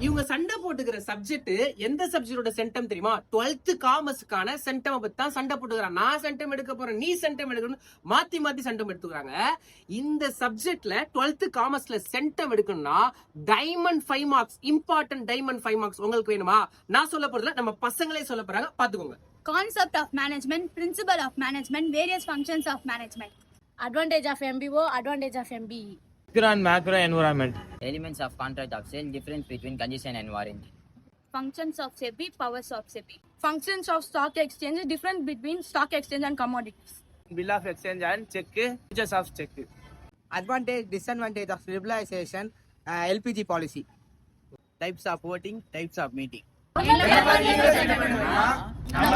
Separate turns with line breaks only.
இவங்க சண்டை போட்டுக்கிற சப்ஜெக்ட் எந்த சப்ஜெக்டோட சென்டம் தெரியுமா? 12th காமர்ஸ்க்கான சென்டம் பத்தி தான் சண்டை போட்டுக்கிறான். நான் சென்டம் எடுக்க போறேன், நீ சென்டம் எடுக்கணும், மாத்தி மாத்தி சென்டம் எடுத்துக்கிறாங்க. இந்த சப்ஜெக்ட்ல 12th காமர்ஸ்ல சென்டம் எடுக்கணும்னா diamond 5 marks, important diamond 5 marks உங்களுக்கு வேணுமா? நான் சொல்ல போறதுல நம்ம பசங்களே சொல்ல போறாங்க, பாத்துக்கோங்க.
Concept of management, principle of management, various functions of management.
Advantage of MBO, advantage of MBE.
Micro and macro environment.
Elements of contract of sale, difference between condition and warranty.
Functions of SEBI, powers of SEBI.
Functions of stock exchange, difference between stock exchange and commodities.
Bill of exchange and check, features of check.
Advantage, disadvantage of liberalization, LPG policy.
Types of voting, types of meeting.
நம்ம